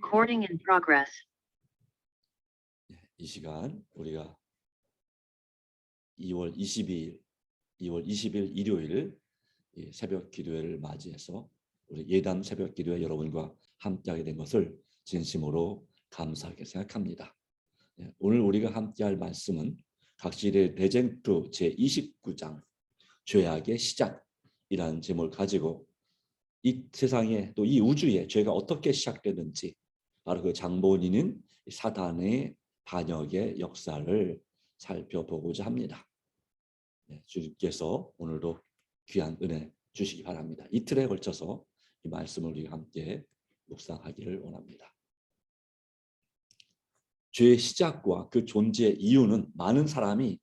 Recording in progress. 이 시간 우리가 2월 20일 일요일 새벽 기도회를 맞이해서 우리 예담 새벽 기도회 여러분과 함께하게 된 것을 진심으로 감사하게 생각합니다. 오늘 우리가 함께할 말씀은 각실의 대쟁투 제29장 죄악의 시작이라는 제목을 가지고 이 세상에 또 이 우주에 죄가 어떻게 시작되는지 바로 그 장본인인 사단의 반역의 역사를 살펴보고자 합니다. 주님께서 오늘도 귀한 은혜 주시기 바랍니다. 이틀에 걸쳐서 이 말씀을 우리가 함께 묵상하기를 원합니다. 죄의 시작과 그 존재의 이유는 많은 사람이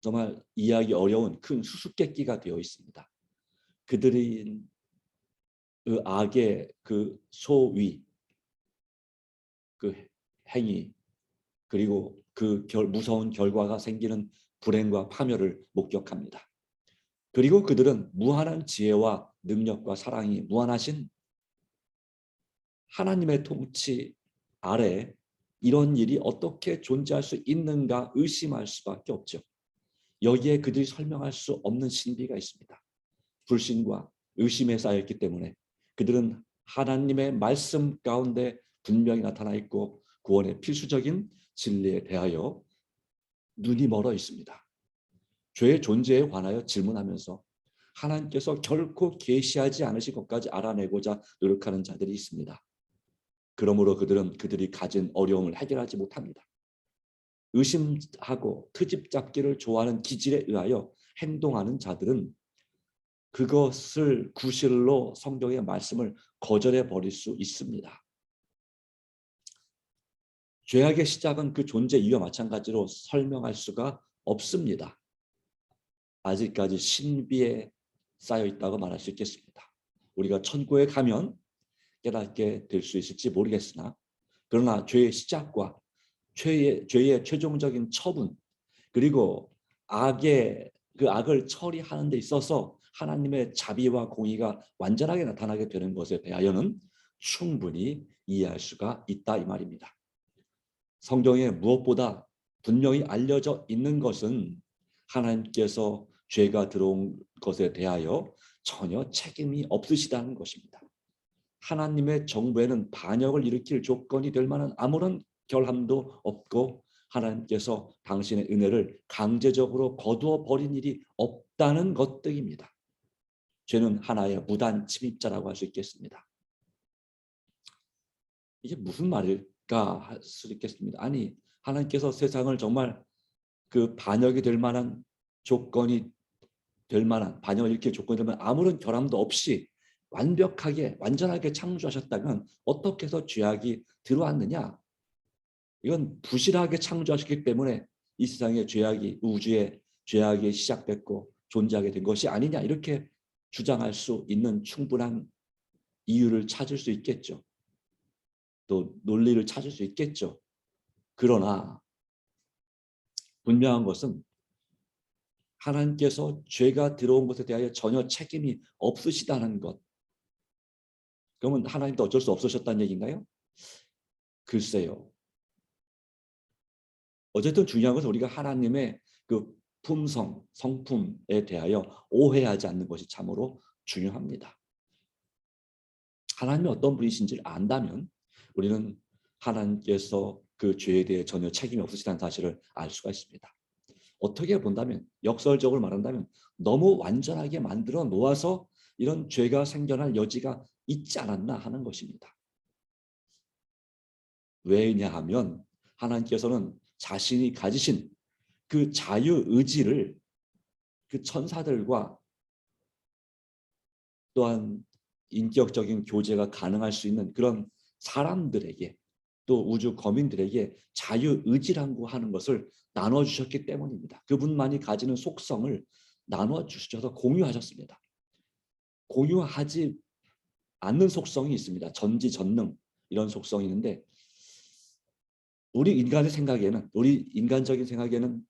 정말 이해하기 어려운 큰 수수께끼가 되어 있습니다. 그들이 그 악의 그 소위 그 행위 그리고 그 무서운 결과가 생기는 불행과 파멸을 목격합니다. 그리고 그들은 무한한 지혜와 능력과 사랑이 무한하신 하나님의 통치 아래 이런 일이 어떻게 존재할 수 있는가 의심할 수밖에 없죠. 여기에 그들이 설명할 수 없는 신비가 있습니다. 불신과 의심에 쌓였기 때문에 그들은 하나님의 말씀 가운데 분명히 나타나 있고 구원의 필수적인 진리에 대하여 눈이 멀어 있습니다. 죄의 존재에 관하여 질문하면서 하나님께서 결코 계시하지 않으실 것까지 알아내고자 노력하는 자들이 있습니다. 그러므로 그들은 그들이 가진 어려움을 해결하지 못합니다. 의심하고 트집 잡기를 좋아하는 기질에 의하여 행동하는 자들은 그것을 구실로 성경의 말씀을 거절해 버릴 수 있습니다. 죄악의 시작은 그 존재 이유와 마찬가지로 설명할 수가 없습니다. 아직까지 신비에 쌓여 있다고 말할 수 있겠습니다. 우리가 천국에 가면 깨닫게 될 수 있을지 모르겠으나 그러나 죄의 시작과 죄의 최종적인 처분 그리고 그 악을 처리하는 데 있어서 하나님의 자비와 공의가 완전하게 나타나게 되는 것에 대하여는 충분히 이해할 수가 있다 이 말입니다. 성경에 무엇보다 분명히 알려져 있는 것은 하나님께서 죄가 들어온 것에 대하여 전혀 책임이 없으시다는 것입니다. 하나님의 정부에는 반역을 일으킬 조건이 될 만한 아무런 결함도 없고 하나님께서 당신의 은혜를 강제적으로 거두어 버린 일이 없다는 것 등입니다. 죄는 하나의 무단 침입자라고 할 수 있겠습니다. 이게 무슨 말일까 할 수 있겠습니다. 아니 하나님께서 세상을 정말 그 반역이 될 만한 조건이 될 만한 반역을 일으킬 조건이 될 만한 아무런 결함도 없이 완벽하게 완전하게 창조하셨다면 어떻게 해서 죄악이 들어왔느냐? 이건 부실하게 창조하셨기 때문에 이 세상에 죄악이 우주에 죄악이 시작됐고 존재하게 된 것이 아니냐 이렇게 주장할 수 있는 충분한 이유를 찾을 수 있겠죠. 또 논리를 찾을 수 있겠죠. 그러나 분명한 것은 하나님께서 죄가 들어온 것에 대하여 전혀 책임이 없으시다는 것. 그러면 하나님도 어쩔 수 없으셨다는 얘기인가요? 글쎄요. 어쨌든 중요한 것은 우리가 하나님의 그 품성, 성품에 대하여 오해하지 않는 것이 참으로 중요합니다. 하나님이 어떤 분이신지를 안다면 우리는 하나님께서 그 죄에 대해 전혀 책임이 없으시다는 사실을 알 수가 있습니다. 어떻게 본다면 역설적으로 말한다면 너무 완전하게 만들어 놓아서 이런 죄가 생겨날 여지가 있지 않았나 하는 것입니다. 왜냐하면 하나님께서는 자신이 가지신 그 자유의지를 그 천사들과 또한 인격적인 교제가 가능할 수 있는 그런 사람들에게 또 우주 거민들에게 자유의지라고 하는 것을 나눠주셨기 때문입니다. 그분만이 가지는 속성을 나눠주셔서 공유하셨습니다. 공유하지 않는 속성이 있습니다. 전지전능 이런 속성이 있는데 우리 인간의 생각에는 우리 인간적인 생각에는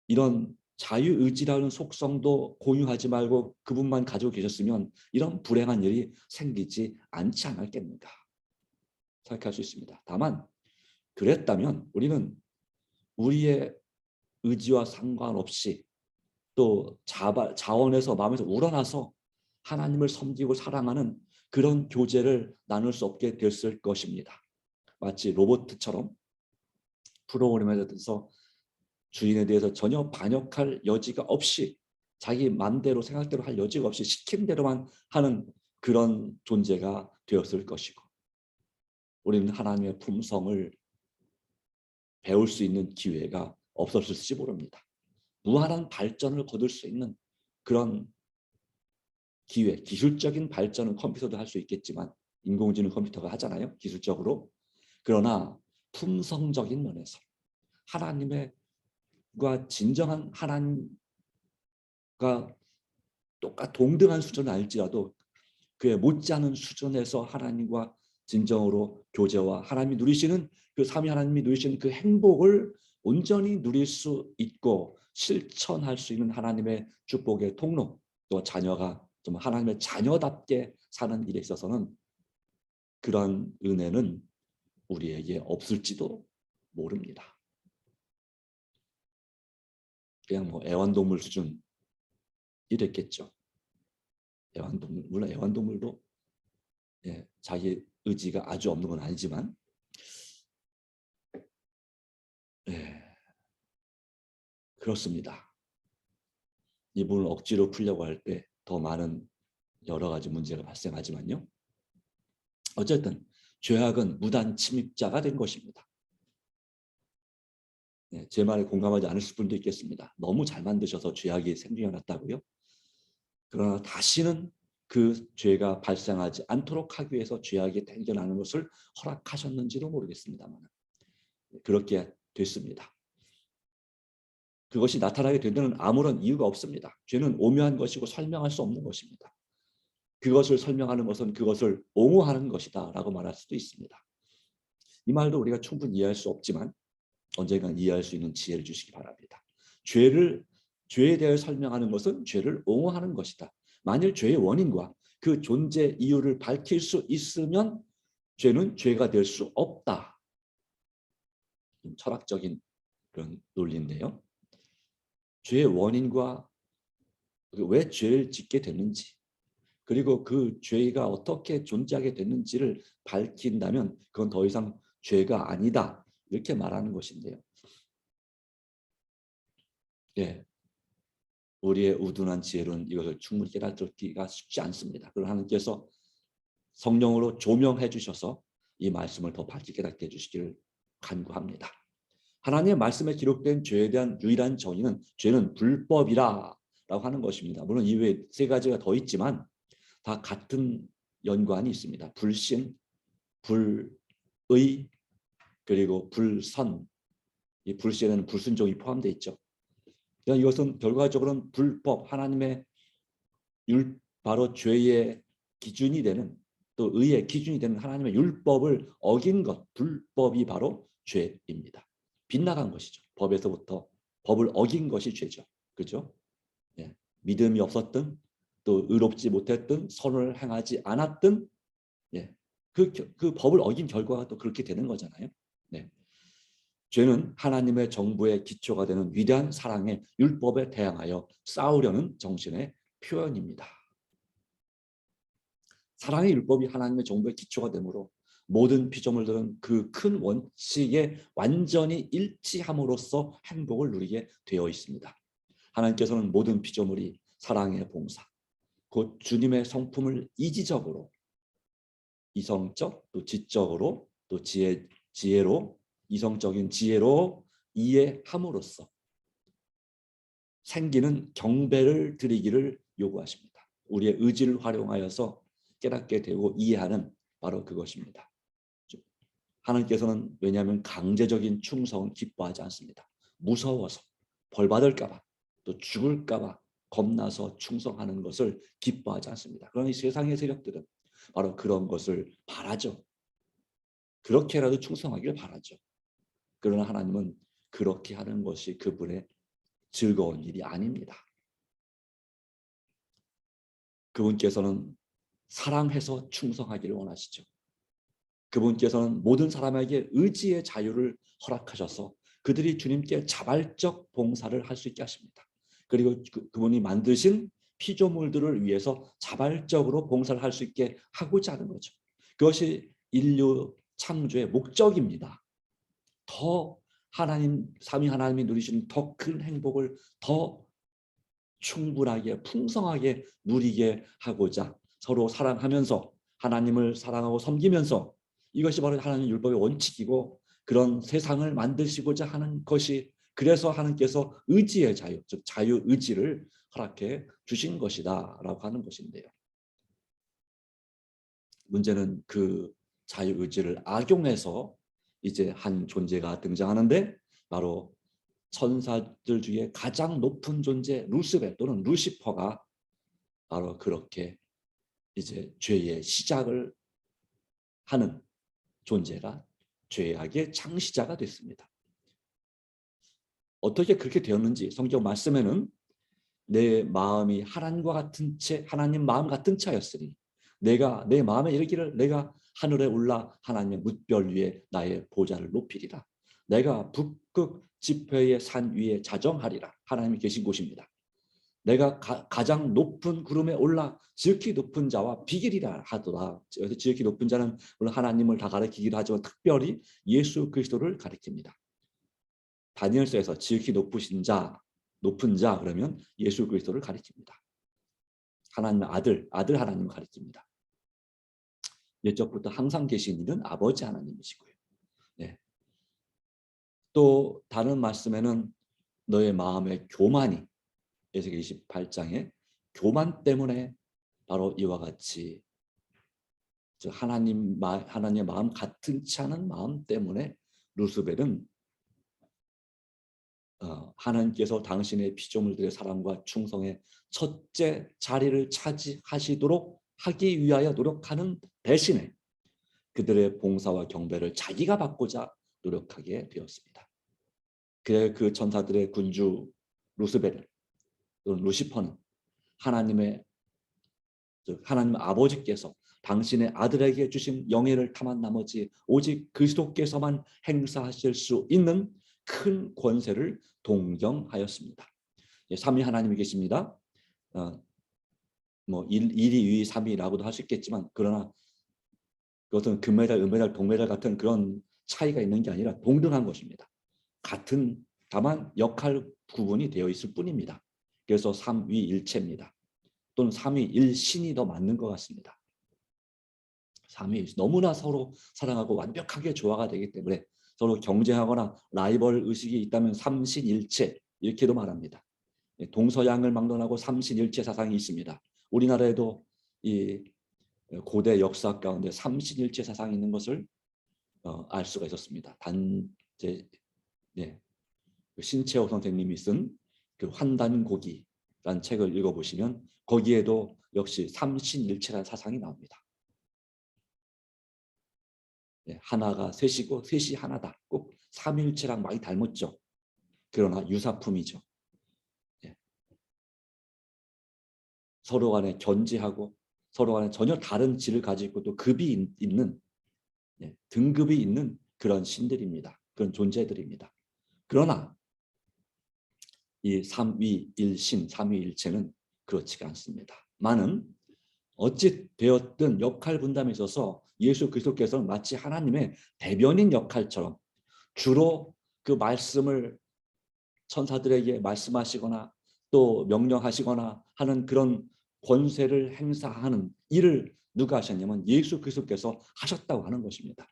이런 자유의지라는 속성도 공유하지 말고 그분만 가지고 계셨으면 이런 불행한 일이 생기지 않지 않았겠는가 생각할 수 있습니다. 다만 그랬다면 우리는 우리의 의지와 상관없이 또 자원에서 마음에서 우러나서 하나님을 섬기고 사랑하는 그런 교제를 나눌 수 없게 됐을 것입니다. 마치 로봇처럼 프로그램에 대해서 주인에 대해서 전혀 반역할 여지가 없이 자기 마음대로 생각대로 할 여지가 없이 시킨 대로만 하는 그런 존재가 되었을 것이고 우리는 하나님의 품성을 배울 수 있는 기회가 없었을지 모릅니다. 무한한 발전을 거둘 수 있는 그런 기회, 기술적인 발전은 컴퓨터도 할 수 있겠지만 인공지능 컴퓨터가 하잖아요. 기술적으로. 그러나 품성적인 면에서 하나님과 진정한 하나님과 동등한 수준은 아닐지라도 그에 못지않은 수준에서 하나님과 진정으로 교제와 하나님이 누리시는 그 삼위 하나님이 누리시는 그 행복을 온전히 누릴 수 있고 실천할 수 있는 하나님의 축복의 통로, 또 자녀가 좀 하나님의 자녀답게 사는 일에 있어서는 그런 은혜는 우리에게 없을지도 모릅니다. 그냥 뭐 애완동물 수준 이랬겠죠. 애완동물, 물론 애완동물도 자기 의지가 아주 없는 건 아니지만 그렇습니다. 이분을 억지로 풀려고 할 때 더 많은 여러 가지 문제가 발생하지만요. 어쨌든 죄악은 무단 침입자가 된 것입니다. 제 말에 공감하지 않으실 분도 있겠습니다. 너무 잘 만드셔서 죄악이 생겨났다고요? 그러나 다시는 그 죄가 발생하지 않도록 하기 위해서 죄악이 생겨나는 것을 허락하셨는지도 모르겠습니다만 그렇게 됐습니다. 그것이 나타나게 된 데는 아무런 이유가 없습니다. 죄는 오묘한 것이고 설명할 수 없는 것입니다. 그것을 설명하는 것은 그것을 옹호하는 것이다 라고 말할 수도 있습니다. 이 말도 우리가 충분히 이해할 수 없지만 언젠간 이해할 수 있는 지혜를 주시기 바랍니다. 죄에 대해 설명하는 것은 죄를 옹호하는 것이다. 만일 죄의 원인과 그 존재 이유를 밝힐 수 있으면 죄는 죄가 될 수 없다. 철학적인 그런 논리인데요. 죄의 원인과 왜 죄를 짓게 됐는지 그리고 그 죄가 어떻게 존재하게 됐는지를 밝힌다면 그건 더 이상 죄가 아니다. 이렇게 말하는 것인데요. 우리의 우둔한 지혜로는 이것을 충분히 깨닫기가 쉽지 않습니다. 그러나 하나님께서 성령으로 조명해 주셔서 이 말씀을 더 밝게 깨닫게 해주시기를 간구합니다. 하나님의 말씀에 기록된 죄에 대한 유일한 정의는 죄는 불법이라 라고 하는 것입니다. 물론 이외에 세 가지가 더 있지만 다 같은 연관이 있습니다. 불신, 불의, 그리고 불선. 이 불신에는 불순종이 포함되어 있죠. 이것은 결과적으로는 불법, 하나님의 바로 죄의 기준이 되는 또 의의 기준이 되는 하나님의 율법을 어긴 것, 불법이 바로 죄입니다. 빗나간 것이죠. 법에서부터 법을 어긴 것이 죄죠. 그죠? 믿음이 없었든 또 의롭지 못했든 선을 행하지 않았든 그 법을 어긴 결과가 또 그렇게 되는 거잖아요. 죄는 하나님의 정부의 기초가 되는 위대한 사랑의 율법에 대항하여 싸우려는 정신의 표현입니다. 사랑의 율법이 하나님의 정부의 기초가 되므로 모든 피조물들은 그 큰 원칙에 완전히 일치함으로써 행복을 누리게 되어 있습니다. 하나님께서는 모든 피조물이 사랑의 봉사, 곧 주님의 성품을 이지적으로, 이성적, 또 지적으로, 또 지혜로, 이성적인 지혜로 이해함으로써 생기는 경배를 드리기를 요구하십니다. 우리의 의지를 활용하여서 깨닫게 되고 이해하는 바로 그것입니다. 하나님께서는 왜냐하면 강제적인 충성은 기뻐하지 않습니다. 무서워서 벌받을까 봐 또 죽을까 봐 겁나서 충성하는 것을 기뻐하지 않습니다. 그러니 세상의 세력들은 바로 그런 것을 바라죠. 그렇게라도 충성하기를 바라죠. 그러나 하나님은 그렇게 하는 것이 그분의 즐거운 일이 아닙니다. 그분께서는 사랑해서 충성하기를 원하시죠. 그분께서는 모든 사람에게 의지의 자유를 허락하셔서 그들이 주님께 자발적 봉사를 할 수 있게 하십니다. 그리고 그분이 만드신 피조물들을 위해서 자발적으로 봉사를 할 수 있게 하고자 하는 거죠. 그것이 인류 창조의 목적입니다. 더 하나님, 삼위 하나님이 누리시는 더 큰 행복을 더 충분하게 풍성하게 누리게 하고자 서로 사랑하면서 하나님을 사랑하고 섬기면서, 이것이 바로 하나님 율법의 원칙이고 그런 세상을 만드시고자 하는 것이, 그래서 하나님께서 의지의 자유, 즉 자유의지를 허락해 주신 것이다 라고 하는 것인데요. 문제는 그 자유의지를 악용해서 이제 한 존재가 등장하는데, 바로 천사들 중에 가장 높은 존재 루스벨 또는 루시퍼가 바로 그렇게 이제 죄의 시작을 하는 존재가 죄악의 창시자가 됐습니다. 어떻게 그렇게 되었는지 성경 말씀에는 내 마음이 하나님과 같은 채, 하나님 마음 같은 차였으니 내가 내 마음에 이르기를 내가 하늘에 올라 하나님의 뭇별 위에 나의 보좌를 높이리라. 내가 북극 지폐의 산 위에 자정하리라. 하나님이 계신 곳입니다. 내가 가장 높은 구름에 올라 지극히 높은 자와 비길이라 하더라. 여기서 지극히 높은 자는 물론 하나님을 다 가리키기도 하지만 특별히 예수 그리스도를 가리킵니다. 다니엘서에서 지극히 높으신 자, 높은 자 그러면 예수 그리스도를 가리킵니다. 하나님의 아들 하나님을 가리킵니다. 옛적부터 항상 계신 이는 아버지 하나님이시고요. 네. 또 다른 말씀에는 너의 마음의 교만이, 에스겔 28장에 교만 때문에 바로 이와 같이 하나님의 마음 같은 치 않은 마음 때문에 루스벨은 하나님께서 당신의 피조물들의 사랑과 충성의 첫째 자리를 차지하시도록 하기 위하여 노력하는 대신에 그들의 봉사와 경배를 자기가 받고자 노력하게 되었습니다. 그래 그 천사들의 군주 루스벨 또는 루시퍼는 하나님 아버지께서 당신의 아들에게 주신 영예를 탐한 나머지 오직 그리스도께서만 행사하실 수 있는 큰 권세를 동경하였습니다. 삼위 하나님이 계십니다. 뭐 1, 2, 2, 3위라고도 할 수 있겠지만, 그러나 그것은 금메달, 은메달, 동메달 같은 그런 차이가 있는 게 아니라 동등한 것입니다. 같은, 다만 역할 구분이 되어 있을 뿐입니다. 그래서 삼위일체입니다. 또는 삼위일신이 더 맞는 것 같습니다. 삼위, 너무나 서로 사랑하고 완벽하게 조화가 되기 때문에 서로 경쟁하거나 라이벌 의식이 있다면 삼신일체 이렇게도 말합니다. 동서양을 막론하고 삼신일체 사상이 있습니다. 우리나라에도 이 고대 역사 가운데 삼신일체 사상이 있는 것을 알 수가 있었습니다. 신채호 선생님이 쓴 그 환단고기라는 책을 읽어보시면 거기에도 역시 삼신일체라는 사상이 나옵니다. 하나가 셋이고 셋이 하나다. 꼭 삼일체랑 많이 닮았죠. 그러나 유사품이죠. 서로 간에 견제하고 서로 간에 전혀 다른 질을 가지고 또 급이 있는, 등급이 있는 그런 신들입니다. 그런 존재들입니다. 그러나 이 삼위일신, 삼위일체는 그렇지가 않습니다. 많은 어찌 되었든 역할 분담에 있어서 예수 그리스도께서는 마치 하나님의 대변인 역할처럼 주로 그 말씀을 천사들에게 말씀하시거나 또 명령하시거나 하는 그런 권세를 행사하는 일을 누가 하셨냐면 예수 그리스도께서 하셨다고 하는 것입니다.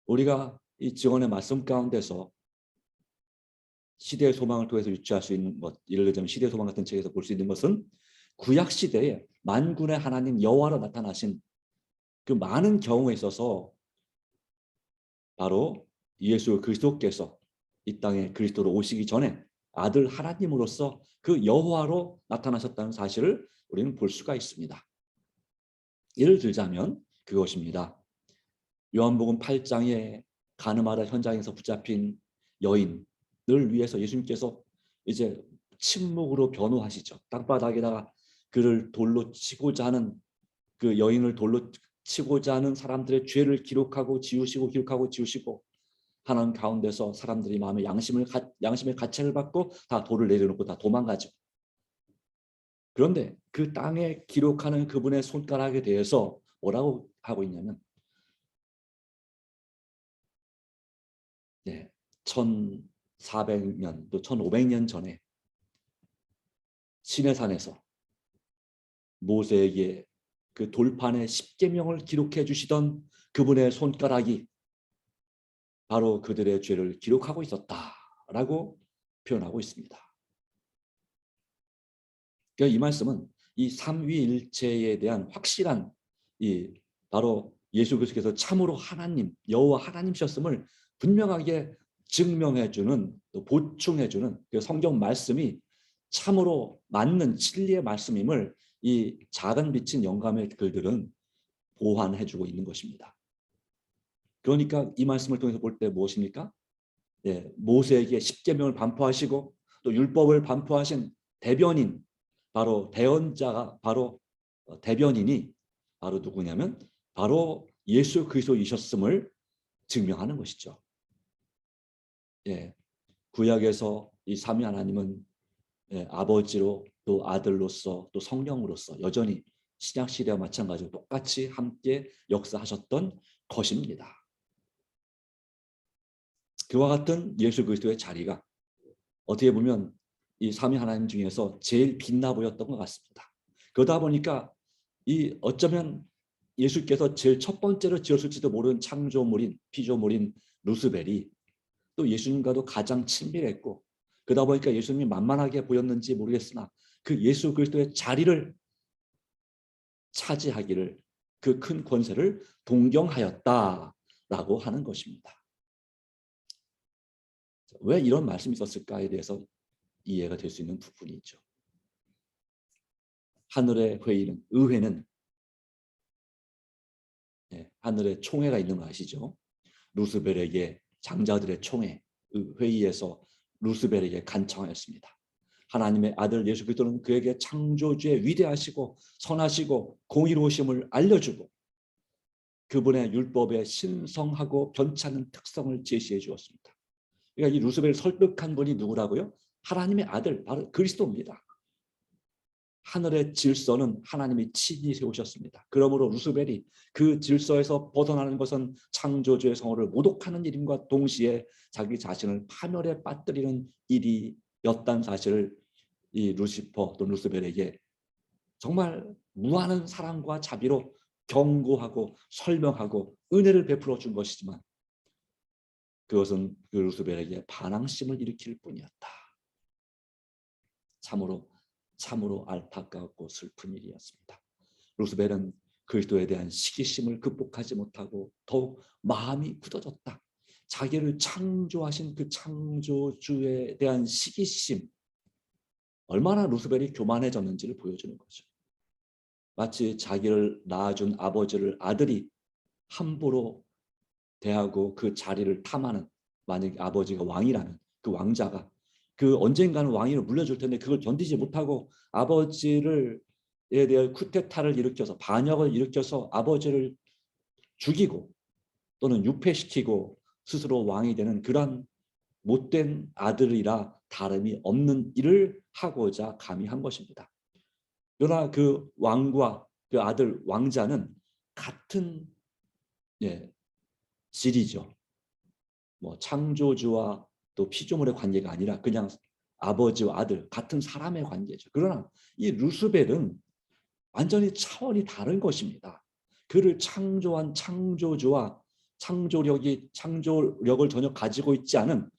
우리가 이 증언의 말씀 가운데서 시대의 소망을 통해서 유추할 수 있는 것, 예를 들자면 시대의 소망 같은 책에서 볼 수 있는 것은 구약 시대에 만군의 하나님 여호와로 나타나신 그 많은 경우에 있어서 바로 예수 그리스도께서 이 땅에 그리스도로 오시기 전에 아들 하나님으로서 그 여호와로 나타나셨다는 사실을 우리는 볼 수가 있습니다. 예를 들자면 그것입니다. 요한복음 8장에 가늠하다 현장에서 붙잡힌 여인을 위해서 예수님께서 이제 침묵으로 변호하시죠. 땅바닥에다가 그를 돌로 치고자 하는 그 여인을 돌로 치고자 하는 사람들의 죄를 기록하고 지우시고 기록하고 지우시고 하는 가운데서 사람들이 마음의 양심의 가책을 받고 다 돌을 내려놓고 다 도망가죠. 그런데 그 땅에 기록하는 그분의 손가락에 대해서 뭐라고 하고 있냐면 1400년 또 1500년 전에 시내산에서 모세에게 그 돌판에 십계명을 기록해 주시던 그분의 손가락이 바로 그들의 죄를 기록하고 있었다라고 표현하고 있습니다. 그러니까 이 말씀은 이 삼위일체에 대한 확실한 바로 예수 그리스도께서 참으로 하나님, 여호와 하나님이셨음을 분명하게 증명해주는 또 보충해주는 그 성경 말씀이 참으로 맞는 진리의 말씀임을 이 작은 빛인 영감의 글들은 보완해주고 있는 것입니다. 그러니까 이 말씀을 통해서 볼 때 무엇입니까? 모세에게 십계명을 반포하시고 또 율법을 반포하신 대변인, 바로 대언자가 바로 대변인이 바로 누구냐면 바로 예수 그리스도이셨음을 증명하는 것이죠. 구약에서 이 삼위 하나님은 아버지로 또 아들로서 또 성령으로서 여전히 신약 시대와 마찬가지로 똑같이 함께 역사하셨던 것입니다. 그와 같은 예수 그리스도의 자리가 어떻게 보면 이 삼위 하나님 중에서 제일 빛나 보였던 것 같습니다. 그러다 보니까 이 어쩌면 예수께서 제일 첫 번째로 지었을지도 모르는 창조물인 피조물인 루스벨이 또 예수님과도 가장 친밀했고, 그러다 보니까 예수님이 만만하게 보였는지 모르겠으나 그 예수 그리스도의 자리를 차지하기를, 그 큰 권세를 동경하였다라고 하는 것입니다. 왜 이런 말씀이 있었을까에 대해서 이해가 될 수 있는 부분이 있죠. 하늘의 회의는, 의회는 하늘에 총회가 있는 거 아시죠? 루스벨에게, 장자들의 총회, 회의에서 루스벨에게 간청하였습니다. 하나님의 아들 예수 그리스도는 그에게 창조주의 위대하시고 선하시고 공의로우심을 알려주고 그분의 율법에 신성하고 변찮은 특성을 제시해 주었습니다. 그러니까 이 루스벨을 설득한 분이 누구라고요? 하나님의 아들, 바로 그리스도입니다. 하늘의 질서는 하나님이 친히 세우셨습니다. 그러므로 루스벨이 그 질서에서 벗어나는 것은 창조주의 성호를 모독하는 일임과 동시에 자기 자신을 파멸에 빠뜨리는 일이었다는 사실을 이 루시퍼 또 루스벨에게 정말 무한한 사랑과 자비로 경고하고 설명하고 은혜를 베풀어 준 것이지만 그것은 그 루스벨에게 반항심을 일으킬 뿐이었다. 참으로 안타깝고 슬픈 일이었습니다. 루스벨은 그리스도에 대한 시기심을 극복하지 못하고 더욱 마음이 굳어졌다. 자기를 창조하신 그 창조주에 대한 시기심, 얼마나 루스벨이 교만해졌는지를 보여주는 거죠. 마치 자기를 낳아준 아버지를 아들이 함부로 대하고 그 자리를 탐하는, 만약 아버지가 왕이라면 그 왕자가 그 언젠가는 왕위를 물려줄 텐데 그걸 견디지 못하고 아버지를 에 대한 쿠데타를 일으켜서 반역을 일으켜서 아버지를 죽이고 또는 유폐시키고 스스로 왕이 되는 그런 못된 아들이라 다름이 없는 일을 하고자 감히 한 것입니다. 그러나 그 왕과 그 아들 왕자는 같은 질이죠. 뭐 창조주와 또 피조물의 관계가 아니라 그냥 아버지와 아들 같은 사람의 관계죠. 그러나 이 루스벨은 완전히 차원이 다른 것입니다. 그를 창조한 창조주와 창조력을 전혀 가지고 있지 않은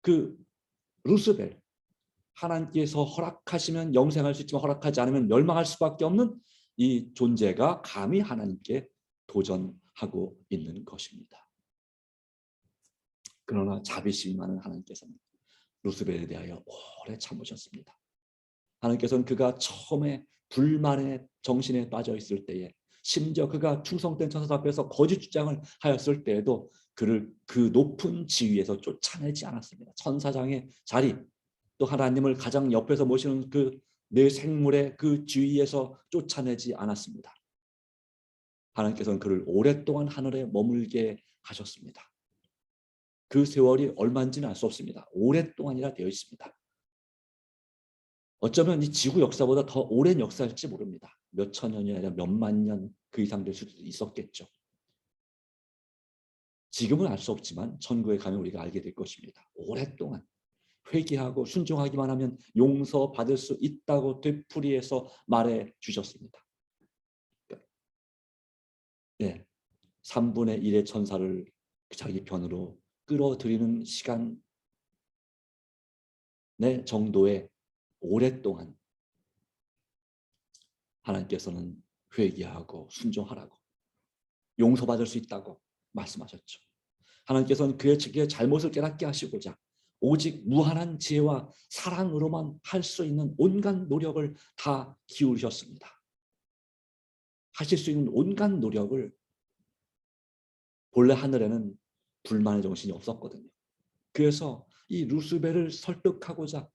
그 루스벨, 하나님께서 허락하시면 영생할 수 있지만 허락하지 않으면 멸망할 수밖에 없는 이 존재가 감히 하나님께 도전하고 있는 것입니다. 그러나 자비심이 많은 하나님께서는 루스벨에 대하여 오래 참으셨습니다. 하나님께서는 그가 처음에 불만의 정신에 빠져 있을 때에, 심지어 그가 충성된 천사 앞에서 거짓 주장을 하였을 때에도 그를 그 높은 지위에서 쫓아내지 않았습니다. 천사장의 자리, 또 하나님을 가장 옆에서 모시는 그 내 생물의 그 주위에서 쫓아내지 않았습니다. 하나님께서는 그를 오랫동안 하늘에 머물게 하셨습니다. 그 세월이 얼마인지는 알 수 없습니다. 오랫동안이라 되어 있습니다. 어쩌면 이 지구 역사보다 더 오랜 역사일지 모릅니다. 몇 천 년이 아니라 몇만 년 그 이상 될 수도 있었겠죠. 지금은 알 수 없지만 천국에 가면 우리가 알게 될 것입니다. 오랫동안 회개하고 순종하기만 하면 용서받을 수 있다고 되풀이해서 말해 주셨습니다. 네, 3분의 1의 천사를 자기 편으로 끌어들이는 시간의 정도의 오랫동안 하나님께서는 회개하고 순종하라고 용서받을 수 있다고 말씀하셨죠. 하나님께서는 그의 잘못을 깨닫게 하시고자 오직 무한한 지혜와 사랑으로만 할 수 있는 온갖 노력을 다 기울이셨습니다. 하실 수 있는 온갖 노력을 본래 하늘에는 불만의 정신이 없었거든요. 그래서 이 루스벨을 설득하고자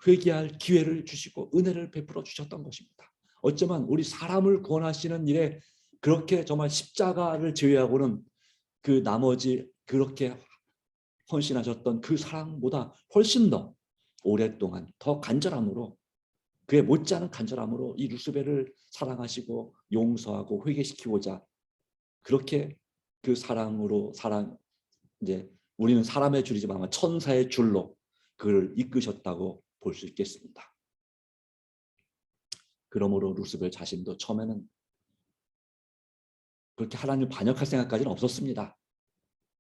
회개할 기회를 주시고 은혜를 베풀어 주셨던 것입니다. 어쩌면 우리 사람을 구원하시는 일에 그렇게 정말 십자가를 제외하고는 그 나머지 그렇게 헌신하셨던 그 사랑보다 훨씬 더 오랫동안 더 간절함으로 그의 못지않은 간절함으로 이 루스벨을 사랑하시고 용서하고 회개시키고자 그렇게 그 사랑으로 이제 우리는 사람의 줄이지만 아마 천사의 줄로 그를 이끄셨다고 볼 수 있겠습니다. 그러므로 루스벨 자신도 처음에는 그렇게 하나님을 반역할 생각까지는 없었습니다.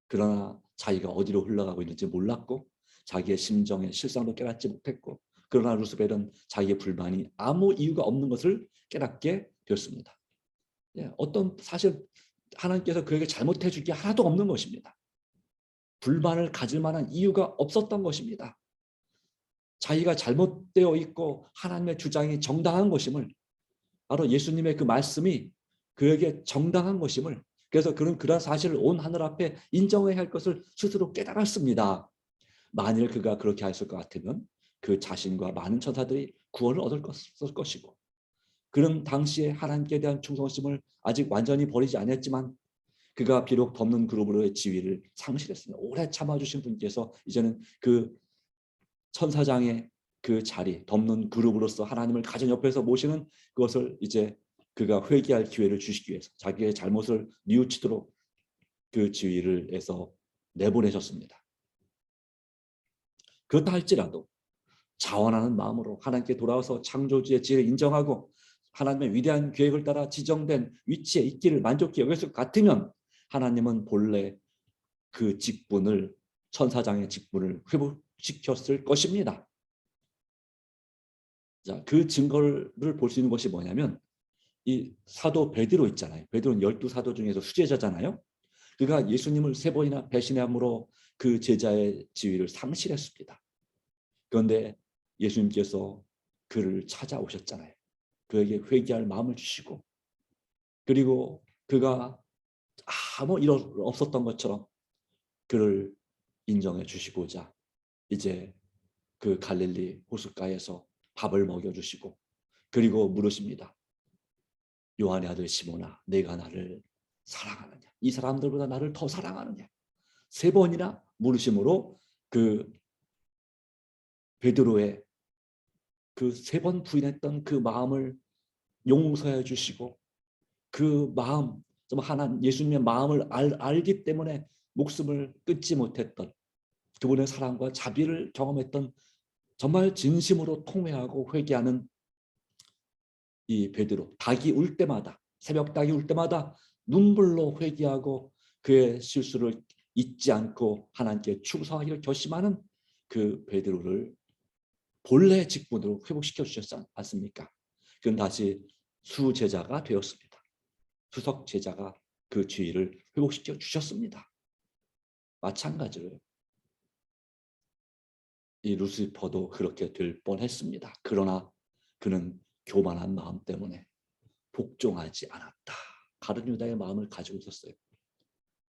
그러나 자기가 어디로 흘러가고 있는지 몰랐고 자기의 심정의 실상도 깨닫지 못했고 그러나 루스벨은 자기의 불만이 아무 이유가 없는 것을 깨닫게 되었습니다. 어떤 사실 하나님께서 그에게 잘못해 줄 게 하나도 없는 것입니다. 불만을 가질 만한 이유가 없었던 것입니다. 자기가 잘못되어 있고 하나님의 주장이 정당한 것임을 바로 예수님의 그 말씀이 그에게 정당한 것임을 그래서 그런 그런 사실을 온 하늘 앞에 인정해야 할 것을 스스로 깨달았습니다. 만일 그가 그렇게 했을 것 같으면 그 자신과 많은 천사들이 구원을 얻을 것이고 그런 당시에 하나님께 대한 충성심을 아직 완전히 버리지 않았지만 그가 비록 덮는 그룹으로의 지위를 상실했습니다. 오래 참아주신 분께서 이제는 그 천사장의 그 자리, 덮는 그룹으로서 하나님을 가정 옆에서 모시는 그것을 이제 그가 회개할 기회를 주시기 위해서 자기의 잘못을 뉘우치도록 그 지위를 해서 내보내셨습니다. 그렇다 할지라도 자원하는 마음으로 하나님께 돌아와서 창조주의 지혜를 인정하고 하나님의 위대한 계획을 따라 지정된 위치에 있기를 만족히 여겼을 것 같으면 하나님은 본래 그 직분을 천사장의 직분을 회복시켰을 것입니다. 자, 그 증거를 볼 수 있는 것이 뭐냐면 이 사도 베드로 있잖아요. 베드로는 12사도 중에서 수제자잖아요. 그가 예수님을 3번이나 배신함으로 그 제자의 지위를 상실했습니다. 그런데 예수님께서 그를 찾아오셨잖아요. 그에게 회개할 마음을 주시고 그리고 그가 아무 일 없었던 것처럼 그를 인정해 주시고자 이제 그 갈릴리 호숫가에서 밥을 먹여주시고 그리고 물으십니다. 요한의 아들 시몬아, 내가 나를 사랑하느냐? 이 사람들보다 나를 더 사랑하느냐? 3번이나 물으심으로 그 베드로의 그 3번 부인했던 그 마음을 용서해 주시고 그 마음, 좀 예수님의 마음을 알기 때문에 목숨을 끊지 못했던 그분의 사랑과 자비를 경험했던 정말 진심으로 통회하고 회개하는 이 베드로, 닭이 울 때마다 새벽 닭이 울 때마다 눈물로 회개하고 그의 실수를 잊지 않고 하나님께 충성하기를 결심하는 그 베드로를 본래 직분으로 회복시켜 주셨지 않습니까? 그는 다시 수제자가 되었습니다. 수석 제자가 그 지위를 회복시켜 주셨습니다. 마찬가지로 이 루시퍼도 그렇게 될 뻔했습니다. 그러나 그는 교만한 마음 때문에 복종하지 않았다. 가룟 유다의 마음을 가지고 있었어요.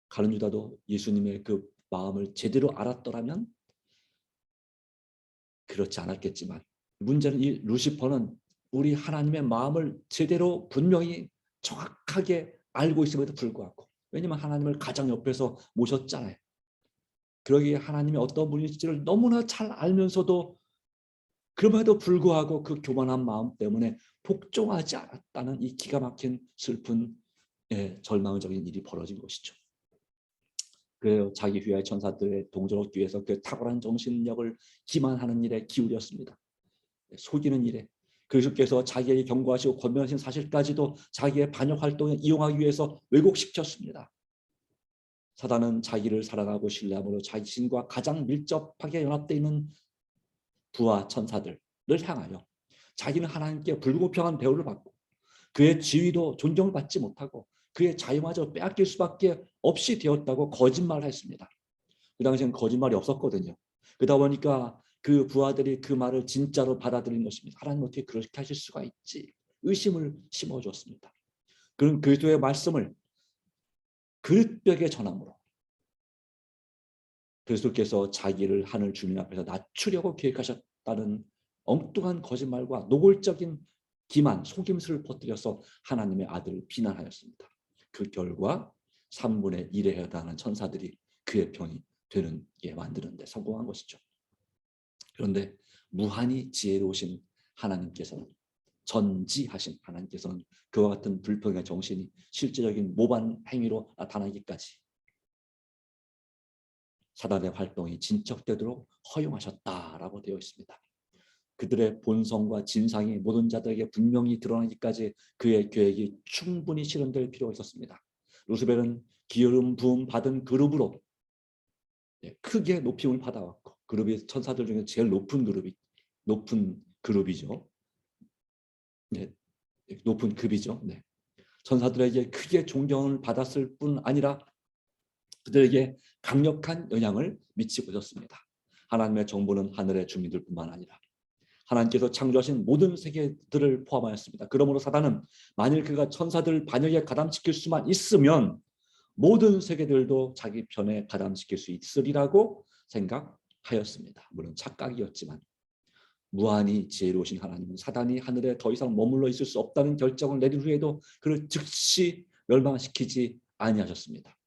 가룟 유다도 예수님의 그 마음을 제대로 알았더라면 그렇지 않았겠지만 문제는 이 루시퍼는 우리 하나님의 마음을 제대로 분명히 정확하게 알고 있음에도 불구하고, 왜냐하면 하나님을 가장 옆에서 모셨잖아요. 그러기에 하나님이 어떤 분일지를 너무나 잘 알면서도 그럼에도 불구하고 그 교만한 마음 때문에 복종하지 않았다는 이 기가 막힌 슬픈 절망적인 일이 벌어진 것이죠. 그래요. 자기 휘하의 천사들의 동정 얻기 위해서 그 탁월한 정신력을 기만하는 일에 기울였습니다. 속이는 일에, 그리스도께서 자기에게 경고하시고 권면하신 사실까지도 자기의 반역 활동에 이용하기 위해서 왜곡시켰습니다. 사단은 자기를 사랑하고 신뢰함으로 자신과 가장 밀접하게 연합되어 있는 부하 천사들을 향하여 자기는 하나님께 불공평한 대우를 받고 그의 지위도 존경받지 못하고 그의 자유마저 빼앗길 수밖에 없이 되었다고 거짓말을 했습니다. 그 당시에는 거짓말이 없었거든요. 그러다 보니까 그 부하들이 그 말을 진짜로 받아들인 것입니다. 하나님 어떻게 그렇게 하실 수가 있지? 의심을 심어줬습니다. 그런 그리스도의 말씀을 그릇되게 전함으로 그리스도께서 자기를 하늘 주민 앞에서 낮추려고 계획하셨다는 엉뚱한 거짓말과 노골적인 기만, 속임수를 퍼뜨려서 하나님의 아들을 비난하였습니다. 그 결과 3분의 1에 해당하는 천사들이 그의 편이 되는 게 만드는 데 성공한 것이죠. 그런데 무한히 지혜로우신 하나님께서는, 전지하신 하나님께서는 그와 같은 불평의 정신이 실제적인 모반 행위로 나타나기까지 사단의 활동이 진척되도록 허용하셨다라고 되어 있습니다. 그들의 본성과 진상이 모든 자들에게 분명히 드러나기까지 그의 계획이 충분히 실현될 필요가 있었습니다. 루스벨은 기름 부음 받은 그룹으로 크게 높임을 받아왔고, 그룹이 천사들 중에 제일 높은 그룹이죠. 네, 높은 급이죠. 네. 천사들에게 크게 존경을 받았을 뿐 아니라 그들에게 강력한 영향을 미치고 있었습니다. 하나님의 정부는 하늘의 주민들뿐만 아니라 하나님께서 창조하신 모든 세계들을 포함하였습니다. 그러므로 사단은 만일 그가 천사들 반역에 가담시킬 수만 있으면 모든 세계들도 자기 편에 가담시킬 수 있으리라고 생각하였습니다. 물론 착각이었지만 무한히 지혜로우신 하나님은 사단이 하늘에 더 이상 머물러 있을 수 없다는 결정을 내린 후에도 그를 즉시 멸망시키지 아니하셨습니다.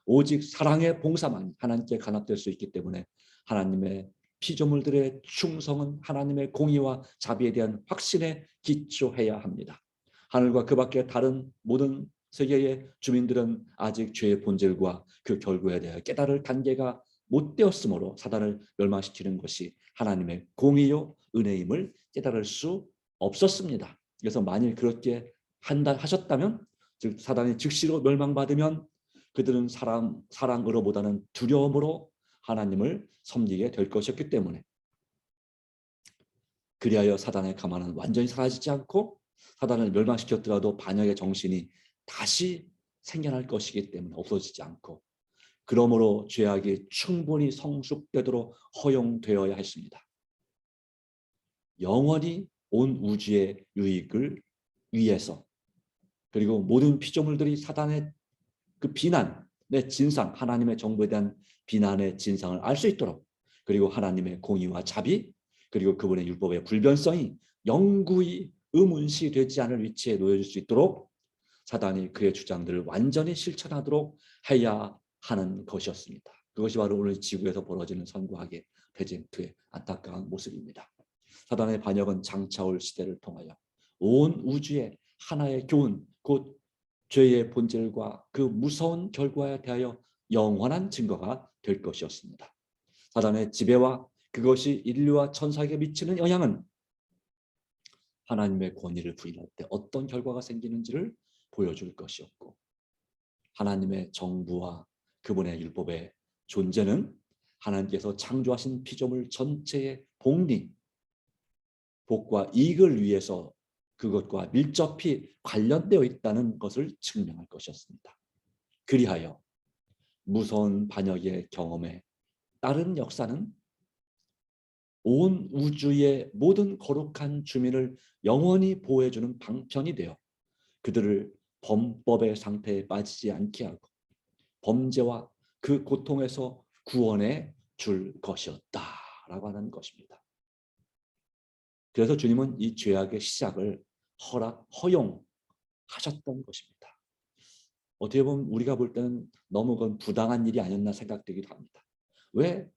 오직 사랑의 봉사만 하나님께 간합될 수 있기 때문에 하나님의 피조물들의 충성은 하나님의 공의와 자비에 대한 확신에 기초해야 합니다. 하늘과 그 밖에 다른 모든 세계의 주민들은 아직 죄의 본질과 그 결과에 대해 깨달을 단계가 못 되었으므로 사단을 멸망시키는 것이 하나님의 공의요 은혜임을 깨달을 수 없었습니다. 그래서 만일 그렇게 하셨다면, 즉 사단이 즉시로 멸망받으면 그들은 사랑으로보다는 두려움으로 하나님을 섬기게 될 것이었기 때문에, 그리하여 사단의 가만은 완전히 사라지지 않고 사단을 멸망시켰더라도 반역의 정신이 다시 생겨날 것이기 때문에 없어지지 않고, 그러므로 죄악이 충분히 성숙되도록 허용되어야 했습니다. 영원히 온 우주의 유익을 위해서, 그리고 모든 피조물들이 사단의 그 비난의 진상, 하나님의 정부에 대한 비난의 진상을 알 수 있도록, 그리고 하나님의 공의와 자비, 그리고 그분의 율법의 불변성이 영구히 의문시되지 않을 위치에 놓여질 수 있도록 사단이 그의 주장들을 완전히 실천하도록 해야 하는 것이었습니다. 그것이 바로 오늘 지구에서 벌어지는 선구하게 페젠트의 안타까운 모습입니다. 사단의 반역은 장차올 시대를 통하여 온 우주의 하나의 교훈, 곧 죄의 본질과 그 무서운 결과에 대하여 영원한 증거가 될 것이었습니다. 사단의 지배와 그것이 인류와 천사에게 미치는 영향은 하나님의 권위를 부인할 때 어떤 결과가 생기는지를 보여줄 것이었고, 하나님의 정부와 그분의 율법의 존재는 하나님께서 창조하신 피조물 전체의 복리, 복과 이익을 위해서 그것과 밀접히 관련되어 있다는 것을 증명할 것이었습니다. 그리하여 무서운 반역의 경험에 따른 역사는 온 우주의 모든 거룩한 주민을 영원히 보호해주는 방편이 되어 그들을 범법의 상태에 빠지지 않게 하고 범죄와 그 고통에서 구원해 줄 것이었다라고 하는 것입니다. 그래서 주님은 이 죄악의 시작을 허용하셨던 것입니다. 어떻게 보면 우리가 볼 때는 너무 그건 부당한 일이 아니었나 생각되기도 합니다. 왜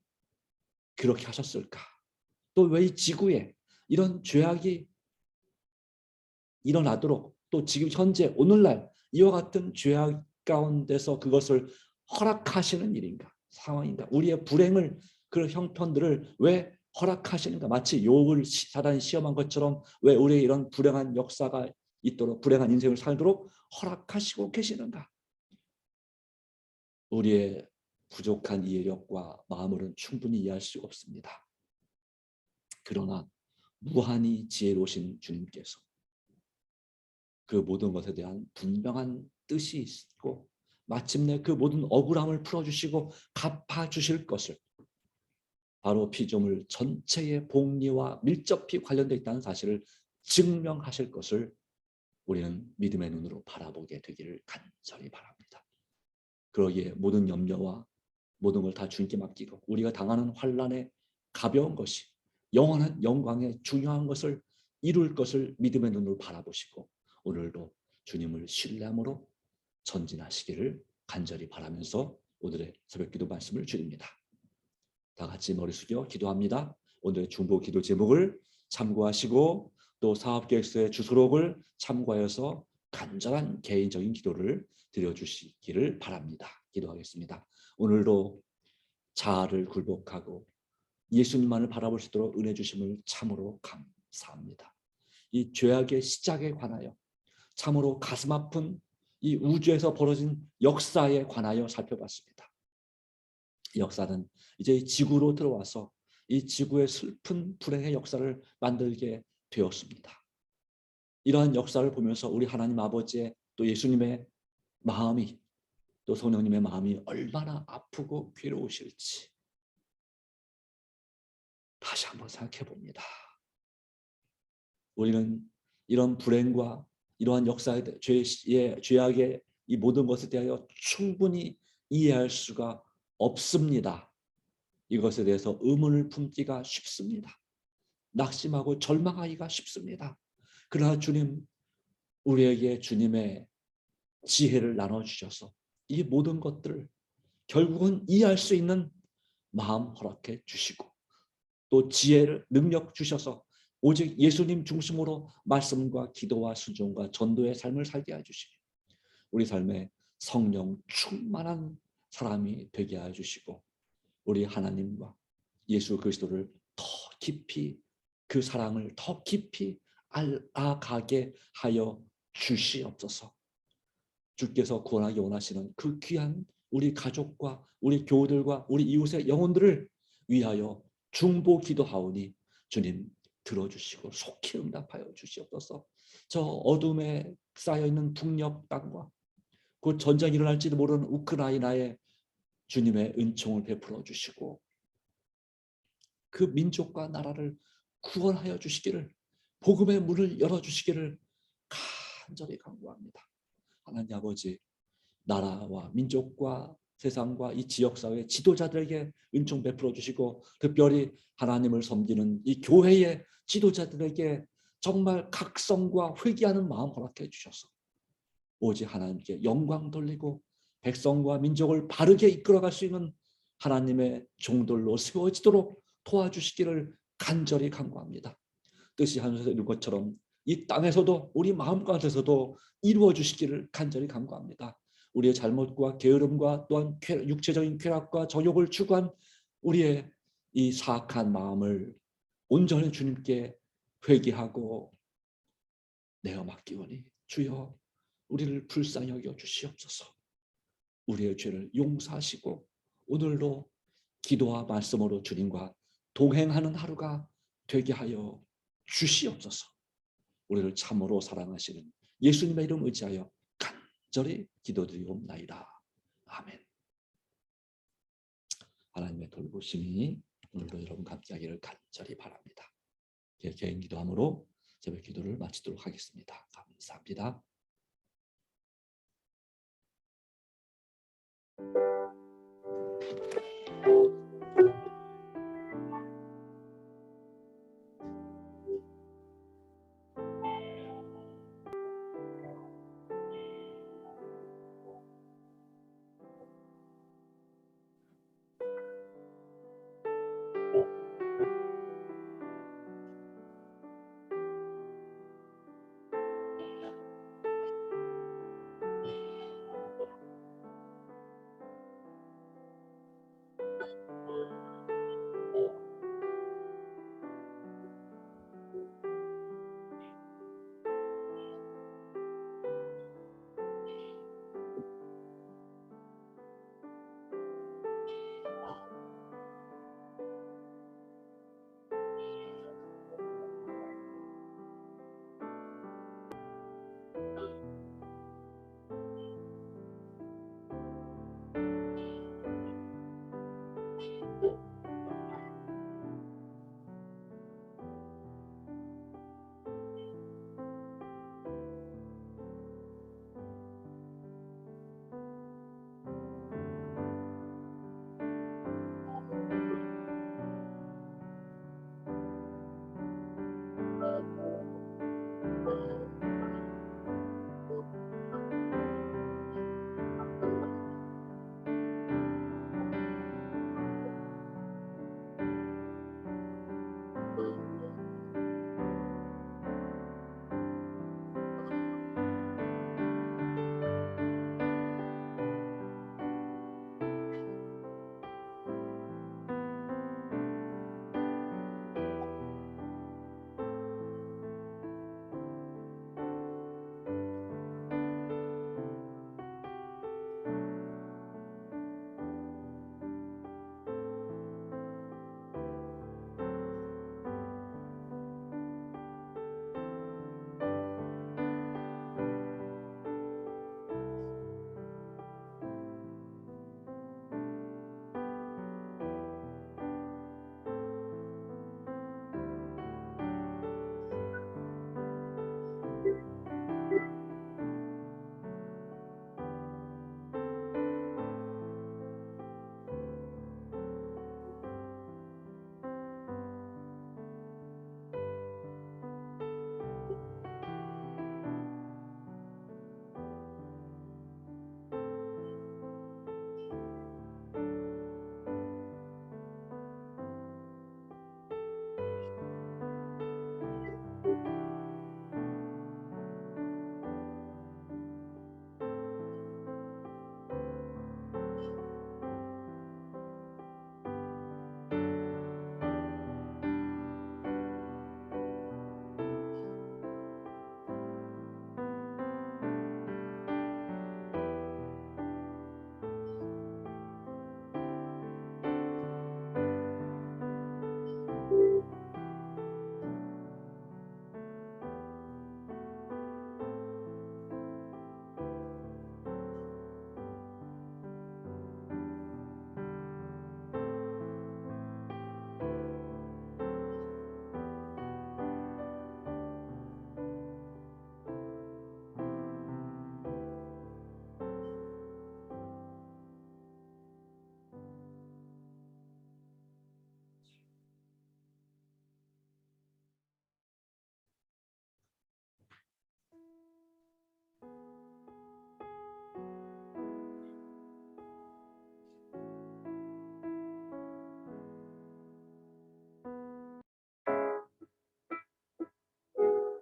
그렇게 하셨을까? 또 왜 이 지구에 이런 죄악이 일어나도록, 또 지금 현재 오늘날 이와 같은 죄악 가운데서 그것을 허락하시는 일인가, 상황인가? 우리의 불행을, 그런 형편들을 왜 허락하시는가? 마치 욥을 사단이 시험한 것처럼 왜 우리의 이런 불행한 역사가 있도록, 불행한 인생을 살도록 허락하시고 계시는가? 우리의 부족한 이해력과 마음으로는 충분히 이해할 수 없습니다. 그러나 무한히 지혜로우신 주님께서 그 모든 것에 대한 분명한 뜻이 있고 마침내 그 모든 억울함을 풀어주시고 갚아주실 것을, 바로 피조물 전체의 복리와 밀접히 관련되어 있다는 사실을 증명하실 것을 우리는 믿음의 눈으로 바라보게 되기를 간절히 바랍니다. 그러기에 모든 염려와 모든 걸 다 주님께 맡기고 우리가 당하는 환난의 가벼운 것이 영원한 영광의 중요한 것을 이룰 것을 믿음의 눈으로 바라보시고 오늘도 주님을 신뢰함으로 전진하시기를 간절히 바라면서 오늘의 새벽기도 말씀을 드립니다. 다 같이 머리 숙여 기도합니다. 오늘의 중보 기도 제목을 참고하시고 또 사업계획서의 주소록을 참고하여서 간절한 개인적인 기도를 드려주시기를 바랍니다. 기도하겠습니다. 오늘도 자아를 굴복하고 예수님만을 바라볼 수 있도록 은혜 주심을 참으로 감사합니다. 이 죄악의 시작에 관하여 참으로 가슴 아픈 이 우주에서 벌어진 역사에 관하여 살펴봤습니다. 이 역사는 이제 지구로 들어와서 이 지구의 슬픈 불행의 역사를 만들게 되었습니다. 이러한 역사를 보면서 우리 하나님 아버지의 또 예수님의 마음이, 또 성령님의 마음이 얼마나 아프고 괴로우실지 다시 한번 생각해 봅니다. 우리는 이런 불행과 이러한 역사에 죄악의 이 모든 것에 대하여 충분히 이해할 수가 없습니다. 이것에 대해서 의문을 품기가 쉽습니다. 낙심하고 절망하기가 쉽습니다. 그러나 주님, 우리에게 주님의 지혜를 나눠주셔서 이 모든 것들을 결국은 이해할 수 있는 마음 허락해 주시고 또 지혜를 능력 주셔서 오직 예수님 중심으로 말씀과 기도와 순종과 전도의 삶을 살게 해주시고 우리 삶에 성령 충만한 사람이 되게 해주시고 우리 하나님과 예수 그리스도를 더 깊이, 그 사랑을 더 깊이 알아가게 하여 주시옵소서. 주께서 구원하기 원하시는 그 귀한 우리 가족과 우리 교우들과 우리 이웃의 영혼들을 위하여 중보 기도하오니 주님 들어주시고 속히 응답하여 주시옵소서. 저 어둠에 쌓여있는 북녘 땅과 곧 전쟁이 일어날지도 모르는 우크라이나에 주님의 은총을 베풀어 주시고 그 민족과 나라를 구원하여 주시기를, 복음의 문을 열어주시기를 간절히 간구합니다. 하나님 아버지, 나라와 민족과 세상과 이 지역사회 지도자들에게 은총 베풀어 주시고 특별히 하나님을 섬기는 이 교회의 지도자들에게 정말 각성과 회개하는 마음 허락해 주셔서 오직 하나님께 영광 돌리고 백성과 민족을 바르게 이끌어갈 수 있는 하나님의 종들로 세워지도록 도와주시기를 간절히 간구합니다. 뜻이 하늘에서 이룬 것처럼 이 땅에서도 우리 마음 가운데서도 이루어 주시기를 간절히 간구합니다. 우리의 잘못과 게으름과 또한 육체적인 쾌락과 정욕을 추구한 우리의 이 사악한 마음을 온전히 주님께 회개하고 내어 맡기오니 주여 우리를 불쌍히 여겨 주시옵소서. 우리의 죄를 용서하시고 오늘도 기도와 말씀으로 주님과 동행하는 하루가 되게 하여 주시옵소서. 우리를 참으로 사랑하시는 예수님의 이름 의지하여 간절히 기도드리옵나이다. 아멘. 하나님의 돌보심이 오늘도 여러분 함께하기를 간절히 바랍니다. 개인 기도함으로 새벽 기도를 마치도록 하겠습니다. 감사합니다.